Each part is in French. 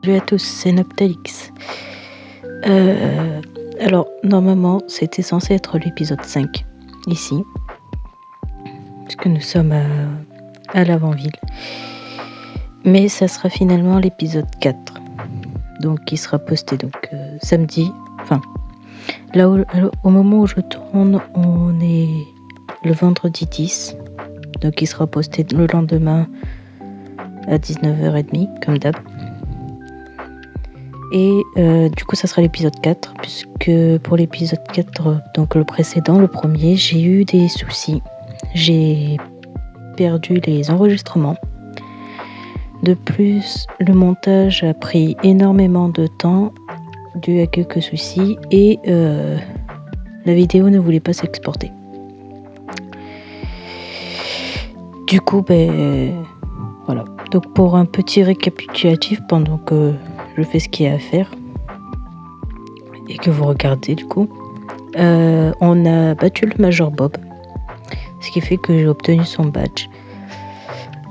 Salut à tous, c'est Noctalix. Alors, normalement, c'était censé être l'épisode 5, ici, puisque nous sommes à l'avant-ville. Mais ça sera finalement l'épisode 4, donc qui sera posté samedi. Enfin, là au moment où je tourne, on est le vendredi 10, donc il sera posté le lendemain à 19h30, comme d'hab. Et du coup, ça sera l'épisode 4, puisque pour l'épisode 4, donc le précédent, le premier, j'ai eu des soucis. J'ai perdu les enregistrements. De plus, le montage a pris énormément de temps, dû à quelques soucis, et la vidéo ne voulait pas s'exporter. Du coup, voilà. Donc pour un petit récapitulatif, pendant que je fais ce qu'il y a à faire, et que vous regardez du coup, on a battu le Major Bob, ce qui fait que j'ai obtenu son badge.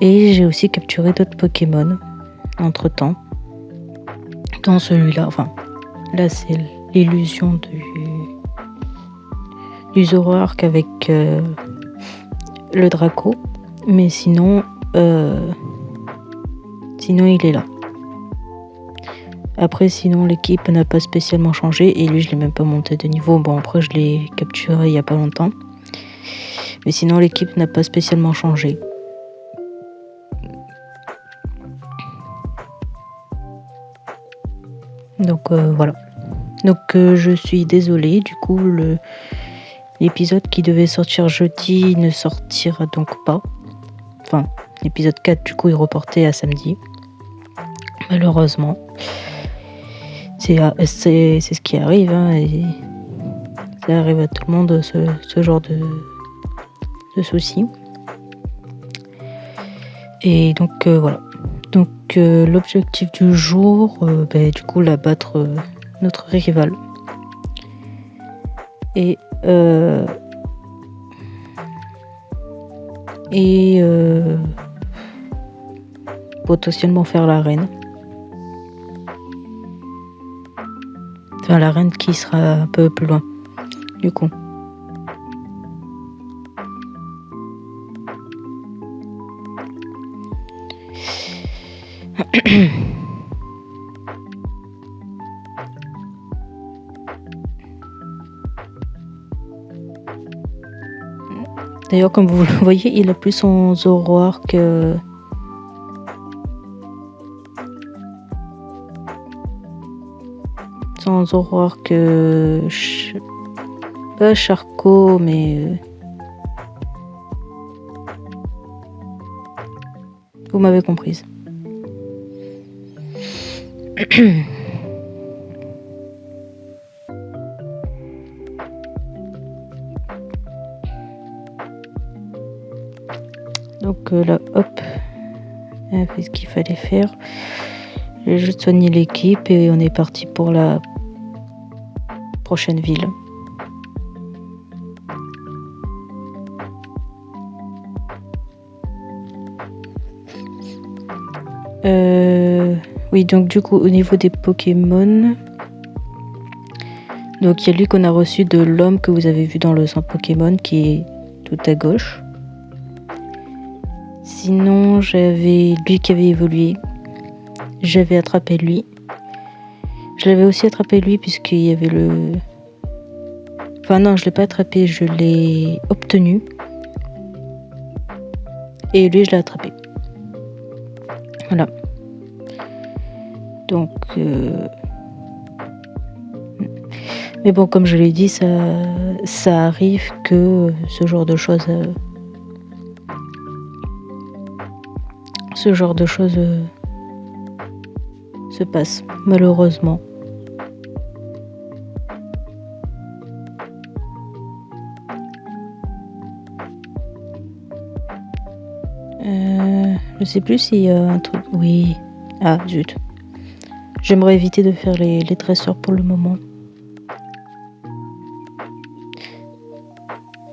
Et j'ai aussi capturé d'autres Pokémon entre temps. Dans celui-là, enfin, là c'est l'illusion du Zoroark avec le Draco. Mais sinon, il est là. Après, sinon, l'équipe n'a pas spécialement changé. Et lui, je l'ai même pas monté de niveau. Bon, après, je l'ai capturé il y a pas longtemps. Mais sinon, l'équipe n'a pas spécialement changé. Donc, voilà. Donc, je suis désolée. Du coup, l'épisode qui devait sortir jeudi ne sortira donc pas. Enfin, l'épisode 4, du coup, est reporté à samedi. Malheureusement. C'est ce qui arrive, hein, et ça arrive à tout le monde, ce genre de soucis. Et donc, voilà. Donc, l'objectif du jour, du coup, là, battre notre rival. Et potentiellement faire l'arène. Enfin, l'arène qui sera un peu plus loin, du coup. D'ailleurs, comme vous le voyez, il a plus son Zoroark pas Charcot, mais vous m'avez comprise. Donc là, hop, elle a fait ce qu'il fallait faire. J'ai juste soigné l'équipe et on est parti pour la prochaine ville. Oui, donc du coup, au niveau des Pokémon, donc il y a lui qu'on a reçu de l'homme que vous avez vu dans le centre Pokémon qui est tout à gauche. Sinon, j'avais lui qui avait évolué. J'avais attrapé lui. Je l'avais aussi attrapé lui puisqu'il y avait le... Enfin non, je l'ai pas attrapé, je l'ai obtenu. Et lui, je l'ai attrapé. Voilà. Donc... Mais bon, comme je l'ai dit, ça arrive que ce genre de choses... se passe, malheureusement. Je sais plus s'il y a un truc... Oui. Ah, zut. J'aimerais éviter de faire les dresseurs pour le moment.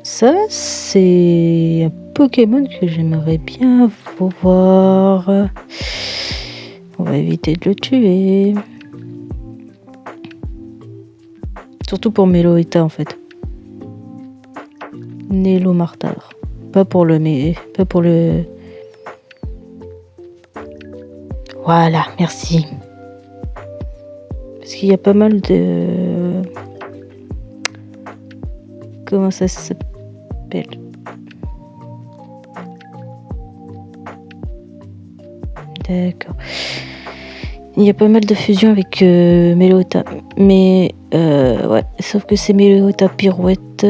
Ça, c'est un Pokémon que j'aimerais bien voir. On va éviter de le tuer. Surtout pour Meloetta en fait. Nello Martar. Pas pour le... Voilà, merci. Parce qu'il y a pas mal de... Comment ça s'appelle? D'accord. Il y a pas mal de fusions avec Meloetta. Mais ouais, sauf que c'est Meloetta Pirouette.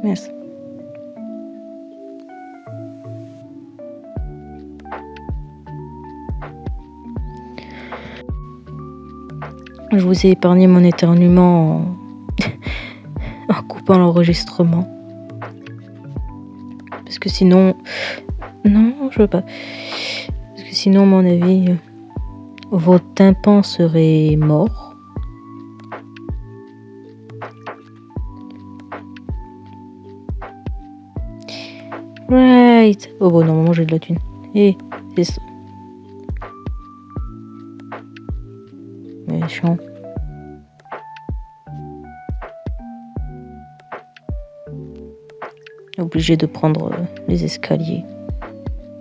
Merci. Je vous ai épargné mon éternuement en coupant l'enregistrement. Parce que sinon... Non, je veux pas. Parce que sinon, à mon avis, vos tympans seraient morts. Right. Oh bon, normalement j'ai de la thune. Et c'est ça. Méchant. Obligé de prendre les escaliers.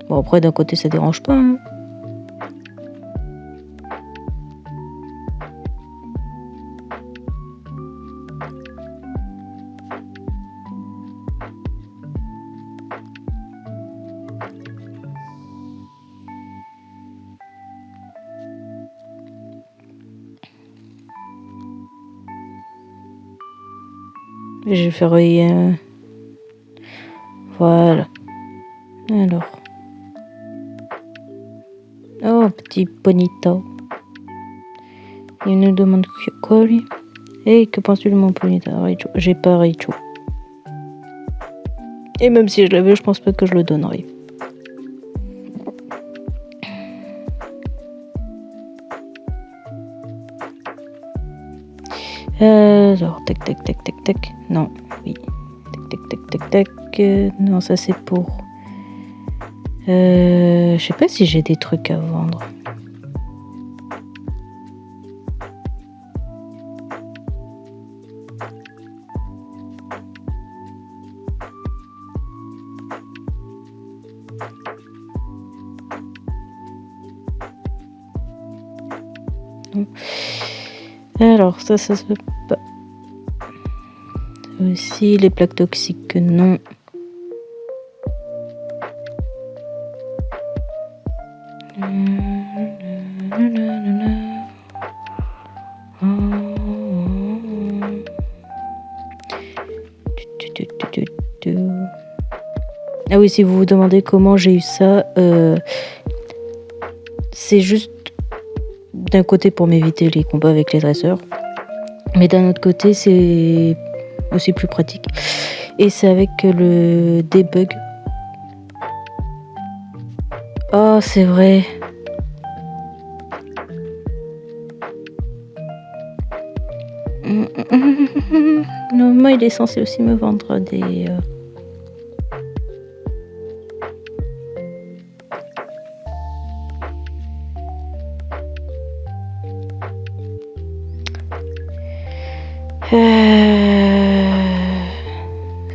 Bon, après, d'un côté, ça dérange pas. Hein. Je vais faire rien. Voilà. Alors. Oh, petit Bonita. Il nous demande quoi, lui? Hey, que penses-tu de mon Bonita, Raichu? J'ai pas Raichu. Et même si je l'avais, je pense pas que je le donnerais. Alors, tac, tac, tac, tac, tac. Non, oui. Tac, tac, tac, tac, tac. Non, ça c'est pour... je sais pas si j'ai des trucs à vendre. Non. Alors, ça se peut pas. Aussi, les plaques toxiques, non. Ah oui, si vous vous demandez comment j'ai eu ça, c'est juste d'un côté pour m'éviter les combats avec les dresseurs, mais d'un autre côté c'est aussi plus pratique. Et c'est avec le debug. Oh, c'est vrai. Normalement, il est censé aussi me vendre des...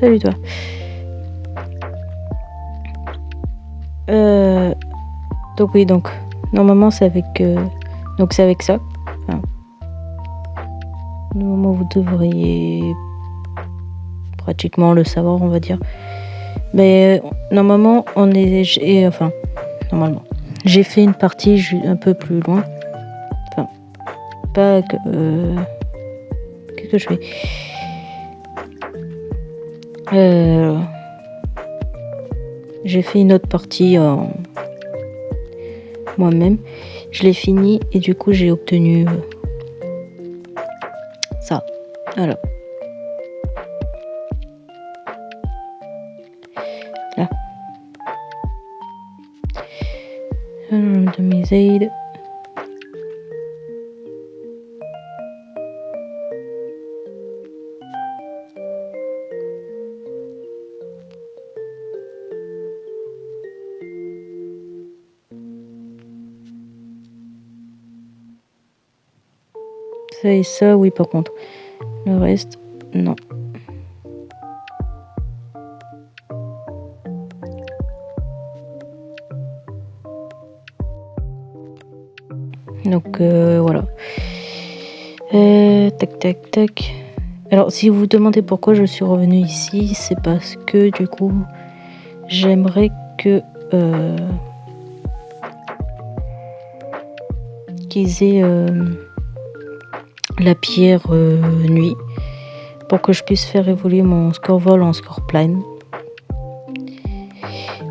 Salut toi. Donc oui, donc normalement c'est avec donc c'est avec ça. Enfin, normalement vous devriez pratiquement le savoir, on va dire. Mais normalement on est enfin normalement j'ai fait une partie un peu plus loin. Enfin pas que qu'est-ce que je fais? J'ai fait une autre partie moi-même. Je l'ai fini et du coup j'ai obtenu ça. Voilà. Là. De mes aides. Ça et ça, oui, par contre. Le reste, non. Donc voilà. Tac, tac, tac. Alors, si vous vous demandez pourquoi je suis revenue ici, c'est parce que du coup, j'aimerais que qu'ils aient la pierre nuit pour que je puisse faire évoluer mon score vol en score plane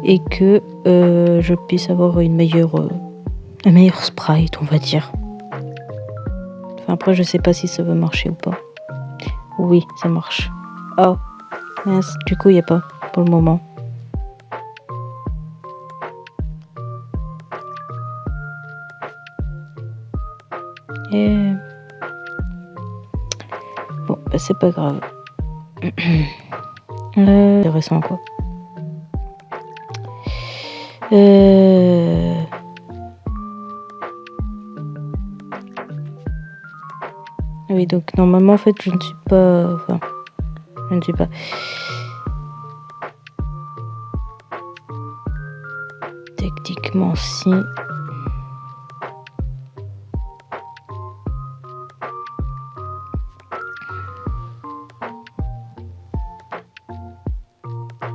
et que je puisse avoir un meilleur sprite, on va dire. Enfin, après, je sais pas si ça va marcher ou pas. Oui, ça marche. Oh, mince, du coup, il n'y a pas pour le moment. Et... bon, bah, c'est pas grave. Intéressant, quoi. Oui, donc normalement, en fait, je ne suis pas... Enfin, je ne suis pas... Techniquement, si...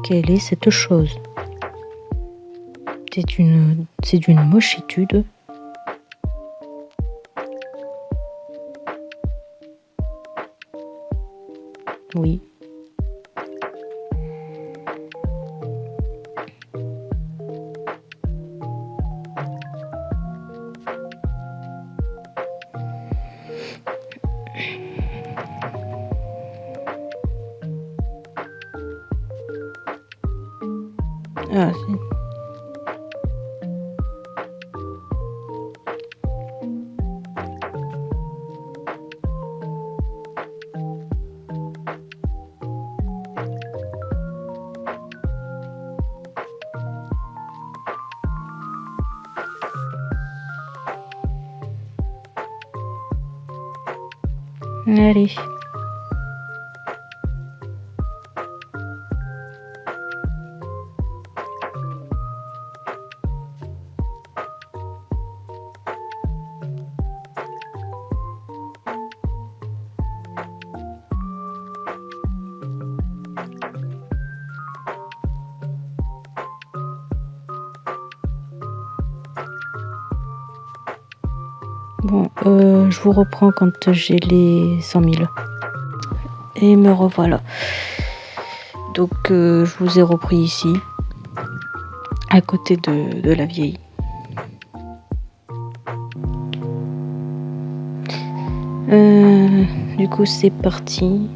Quelle est cette chose? C'est d'une mochitude. Oui. Ah, allez. Bon, je vous reprends quand j'ai les 100 000. Et me revoilà. Donc, je vous ai repris ici, à côté de la vieille. Du coup, c'est parti.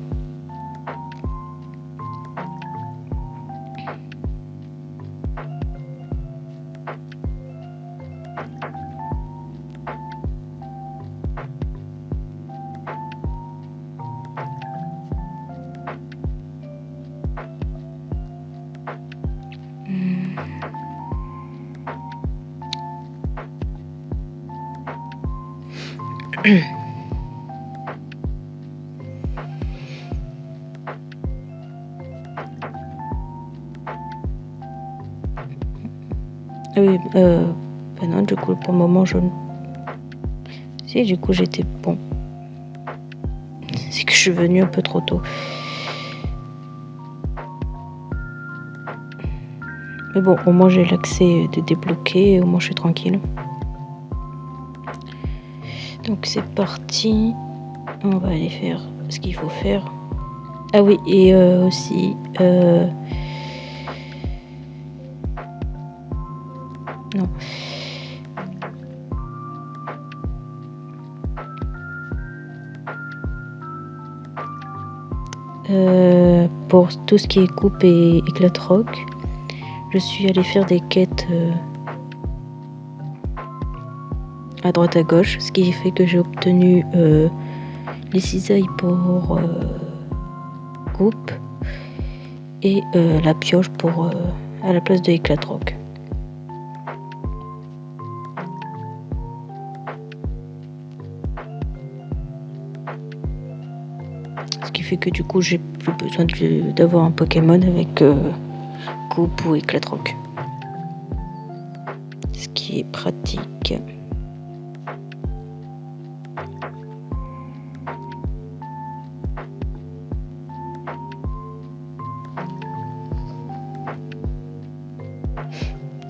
Oui, ben non, du coup, pour le moment, je... Si, du coup, j'étais bon. C'est que je suis venue un peu trop tôt. Mais bon, au moins, j'ai l'accès de débloquer, et au moins, je suis tranquille. Donc, c'est parti. On va aller faire ce qu'il faut faire. Ah oui, et aussi... non. Pour tout ce qui est coupe et éclat de rock, je suis allée faire des quêtes à droite à gauche, ce qui fait que j'ai obtenu les cisailles pour coupe et la pioche pour à la place de éclat de rock. Ce qui fait que du coup j'ai plus besoin d'avoir un Pokémon avec coupe ou éclatroc. Ce qui est pratique.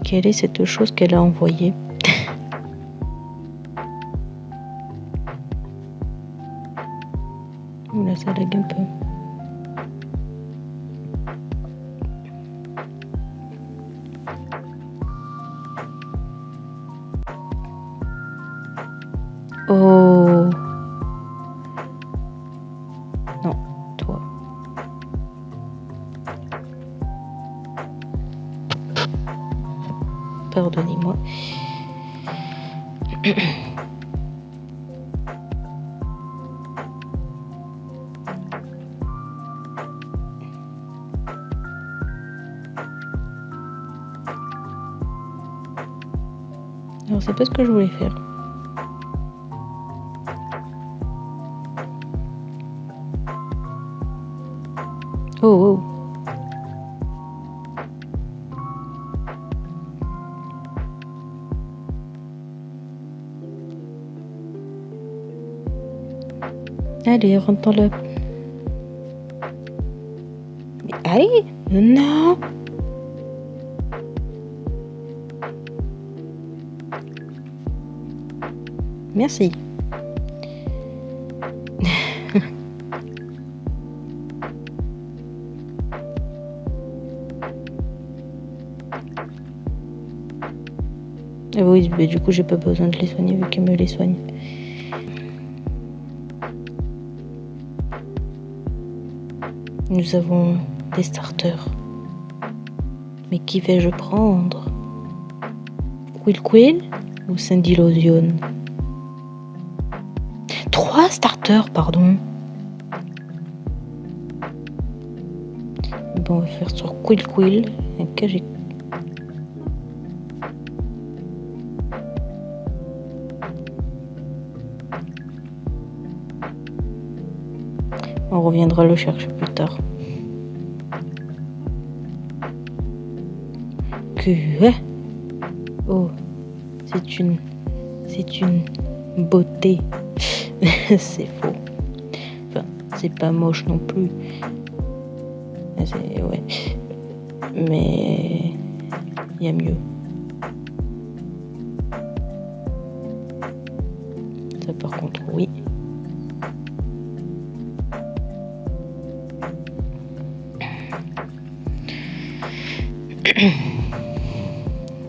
Quelle est cette chose qu'elle a envoyée? Oula, ça lag un peu. Oh non, toi. Pardonnez-moi. Alors c'est pas ce que je voulais faire. Oh oh. Allez, rentre dans le... Mais allez! Non! Merci. Ah oui, mais du coup j'ai pas besoin de les soigner vu qu'ils me les soignent. Nous avons des starters. Mais qui vais-je prendre? Quill ou Syndilosion? 3 starters, pardon. Bon, on va faire sur Quill. Ok, j'ai... On reviendra le chercher plus tard. Oh, c'est une beauté. C'est faux. Enfin, c'est pas moche non plus. Ouais. Mais il y a mieux. Ça par contre, oui.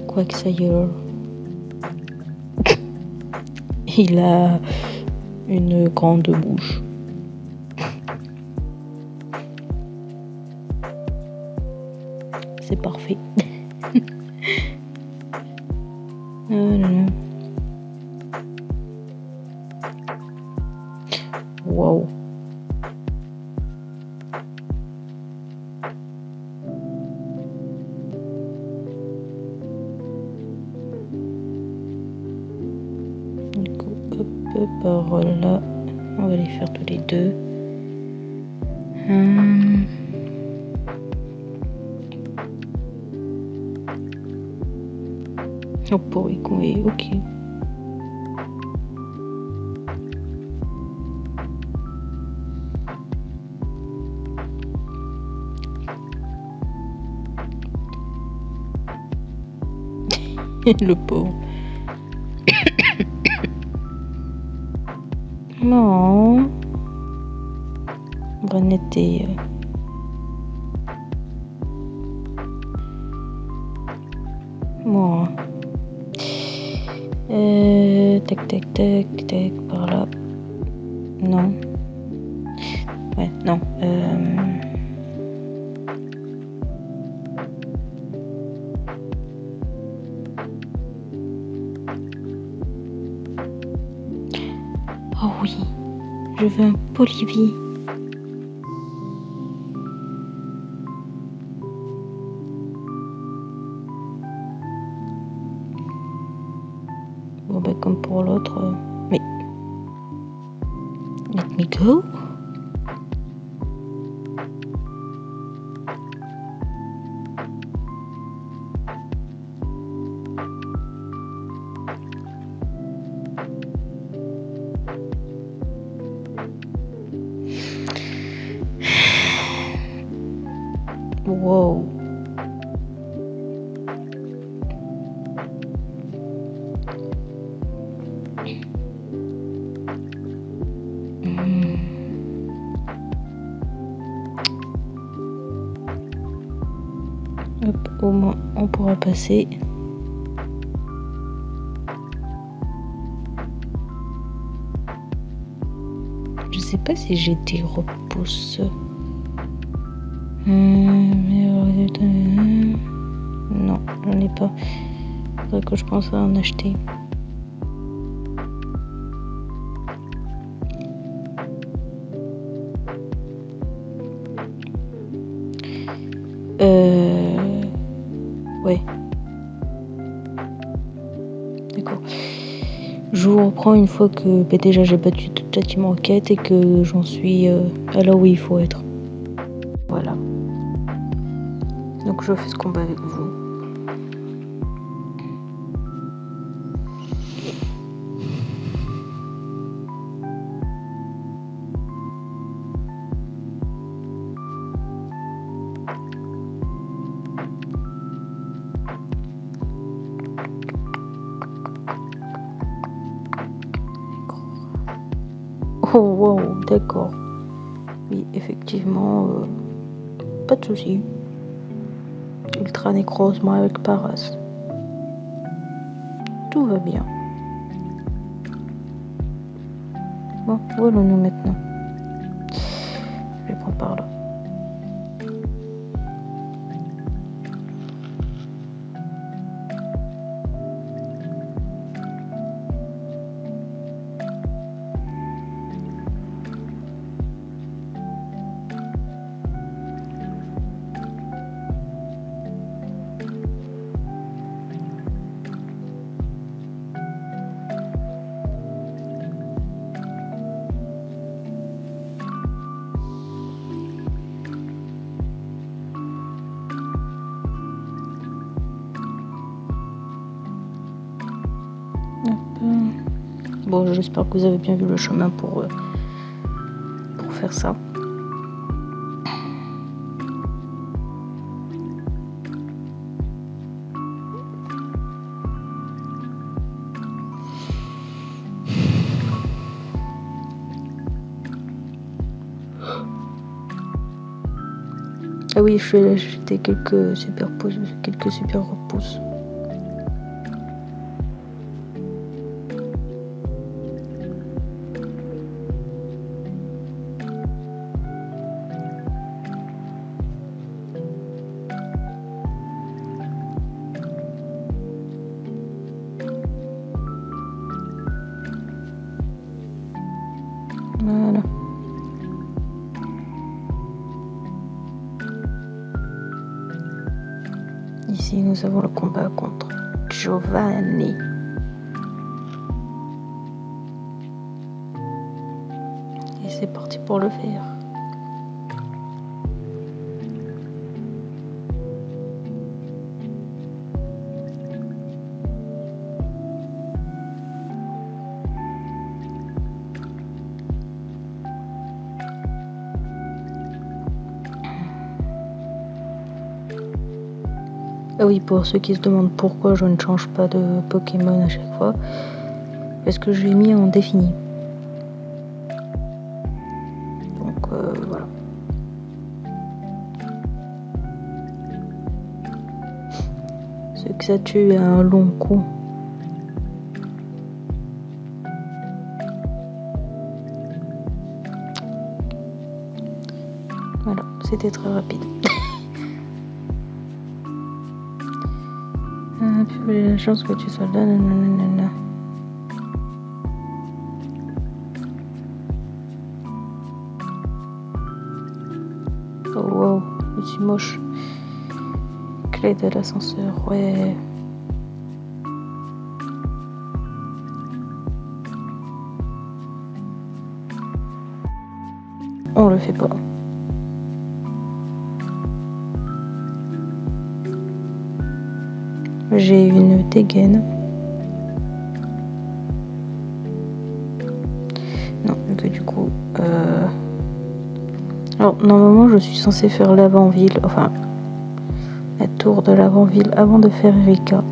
Quagsire. Il a une grande bouche. C'est parfait. Wow. Du coup, hop, par là, on va les faire tous les deux. Oh, pour y couper, ok. Le pauvre. Non. Brenette est... Bon. Tac, par là. Non. Ouais, non. Oh oui, je veux un Polibi. Bon ben comme pour l'autre, mais let me go. Wow. Hop, au moins on pourra passer. Je sais pas si j'ai des repousses. Non, j'en ai pas. Faudrait que je pense à en acheter. Ouais. D'accord. Je vous reprends une fois que déjà j'ai battu toute la team enquête et que j'en suis à là où il faut être. Voilà. Donc je fais ce combat avec vous. Oh wow, d'accord. Oui, effectivement, pas de soucis. Ultra nécrosement avec Paras. Tout va bien. Bon, où allons-nous maintenant? Je vais prendre par là. Bon, j'espère que vous avez bien vu le chemin pour faire ça. Ah oui, je vais acheter quelques super repousses. Voilà. Ici, nous avons le combat contre Giovanni. Et c'est parti pour le faire. Ah oui, pour ceux qui se demandent pourquoi je ne change pas de Pokémon à chaque fois, parce que je l'ai mis en défini. Donc voilà. Ce que ça tue à un long coup. Voilà, c'était très rapide. Puis la chance que tu sois là, nanana. Oh wow, je suis moche. Clé de l'ascenseur, ouais. On le fait pas. J'ai une dégaine. Non, vu que du coup... Alors, normalement, je suis censée faire l'avant-ville. Enfin, tour de l'avant-ville avant de faire Erika.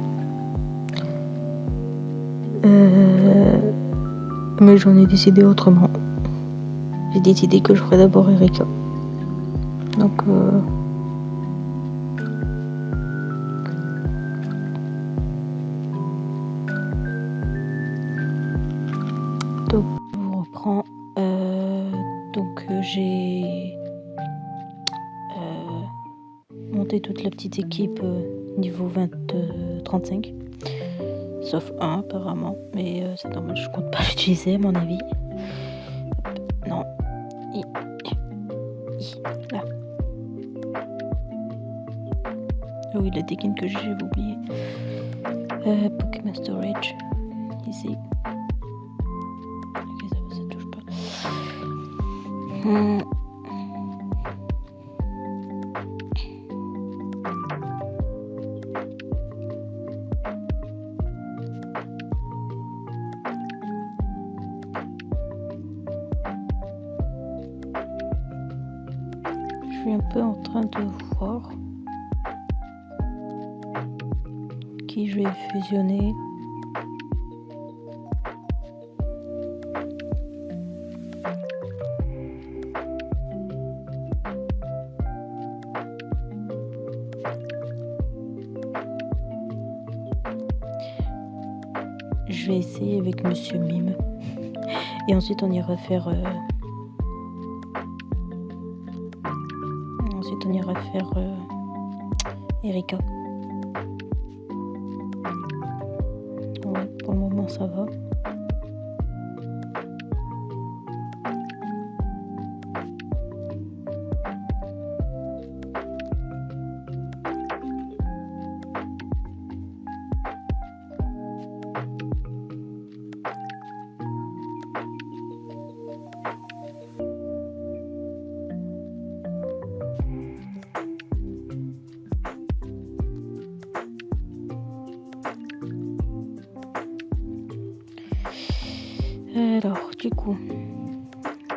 Mais j'en ai décidé autrement. J'ai décidé que je ferais d'abord Erika. Donc je vous reprends. J'ai monté toute la petite équipe niveau 35. Sauf un apparemment, mais c'est dommage, je compte pas l'utiliser à mon avis. Non. Là. Ah oui, la dégaine que j'avais oublié. Pokémon Storage. Ici. Ok, ça touche pas. Je suis un peu en train de voir qui je vais fusionner. Je vais essayer avec Monsieur Mime. Et ensuite on ira faire Erika. Ouais, pour le moment ça va. Alors, du coup,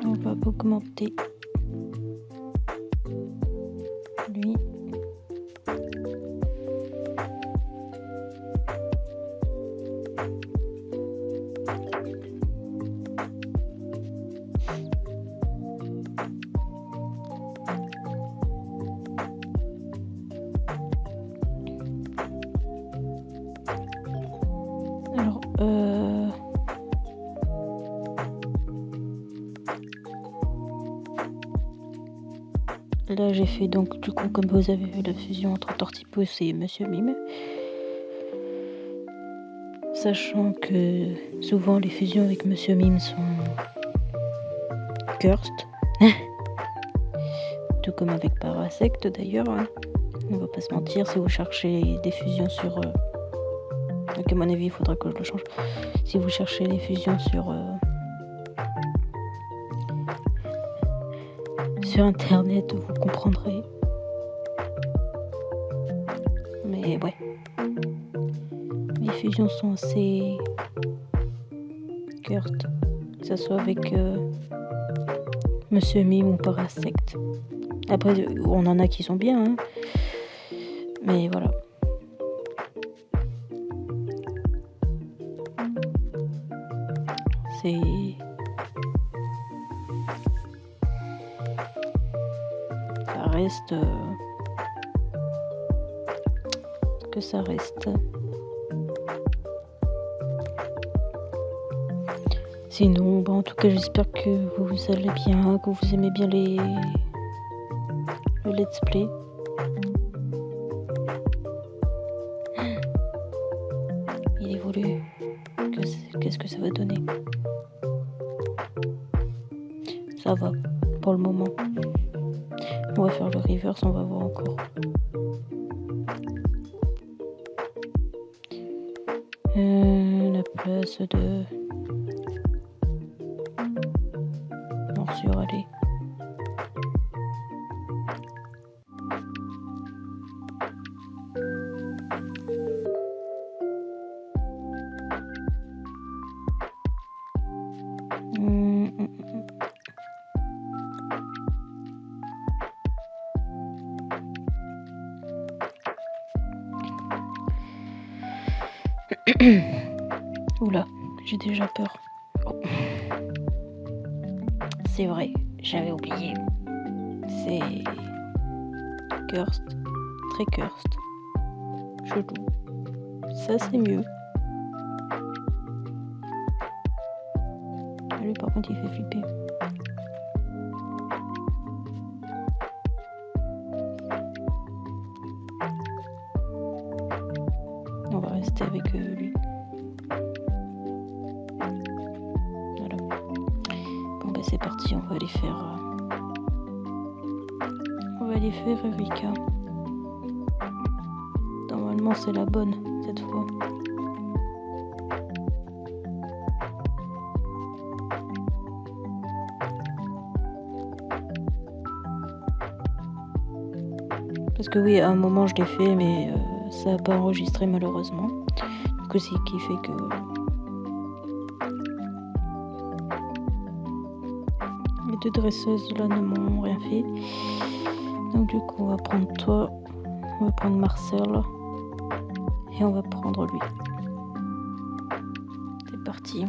on va augmenter lui. Alors, là j'ai fait donc du coup comme vous avez vu la fusion entre Tortipousse et Monsieur Mime. Sachant que souvent les fusions avec Monsieur Mime sont cursed. Tout comme avec Parasect d'ailleurs. Hein. On va pas se mentir, si vous cherchez des fusions sur... Donc à mon avis il faudra que je le change. Si vous cherchez les fusions sur internet, vous comprendrez. Mais ouais. Les fusions sont assez cursed. Que ce soit avec Monsieur Mime ou Parasect. Après, on en a qui sont bien, hein. Mais voilà. Ça reste... que ça reste... Sinon, bon, en tout cas, j'espère que vous allez bien, que vous aimez bien le let's play. Il évolue. Qu'est-ce que ça va donner? Ça va, pour le moment. On va faire le reverse, on va voir encore. La place de... Morsure, allez. Oula, j'ai déjà peur. Oh. C'est vrai, j'avais oublié. C'est cursed, très cursed. Chelou. Ça c'est mieux. Lui par contre il fait flipper. On va rester avec lui. Voilà. Bon bah c'est parti, on va aller faire Erika. Normalement c'est la bonne cette fois. Parce que oui, à un moment je l'ai fait, mais ça n'a pas enregistré malheureusement. Donc c'est qui fait que les deux dresseuses là ne m'ont rien fait. Donc du coup on va prendre toi, on va prendre Marcel et on va prendre lui. C'est parti.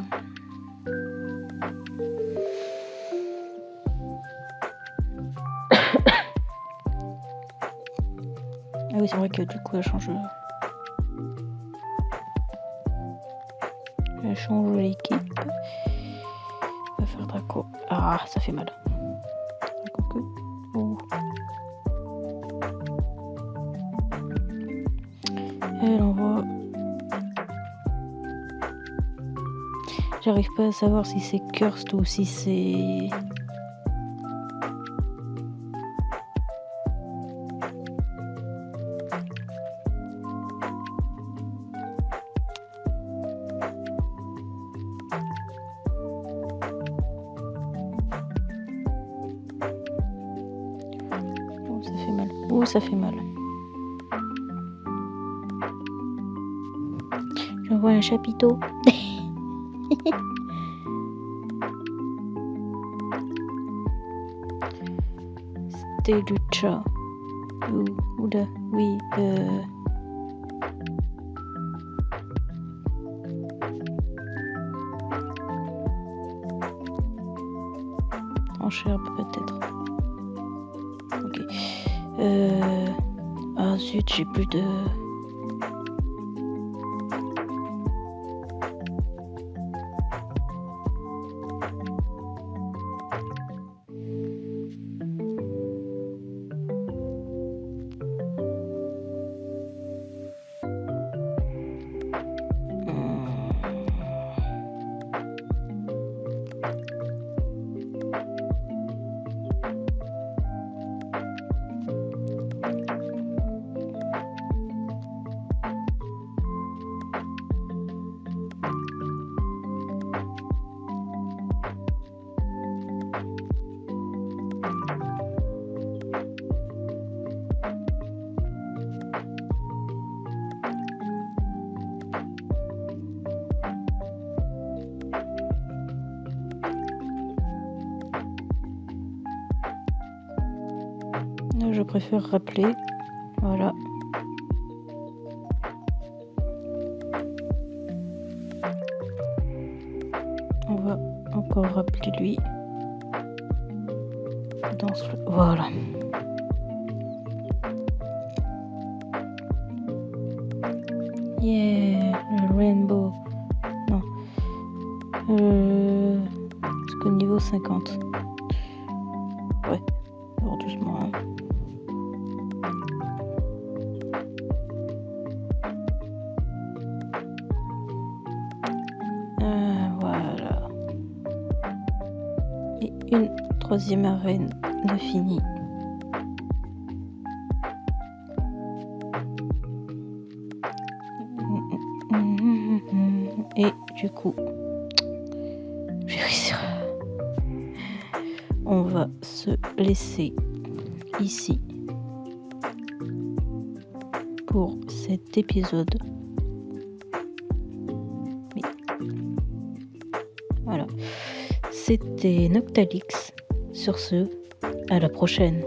Ah oui, c'est vrai que du coup elle change l'équipe. On va faire Draco. Ah, ça fait mal. Oh. Elle envoie. J'arrive pas à savoir si c'est cursed ou si c'est... Oh, ça fait mal. J'envoie un chapiteau. C'était du chat. Oula, oui. En sherbe peut-être. Ok. Ah zut, j'ai plus de... Je préfère rappeler. Voilà. On va encore rappeler lui. Voilà. Yeah, le rainbow. Non. Jusqu'au niveau 50. Ouais. Alors doucement. Hein. Voilà. Et une troisième arène de fini. Et du coup, je vais réussir. On va se laisser ici pour cet épisode. Oui. Voilà. C'était Noctalix. Sur ce, à la prochaine.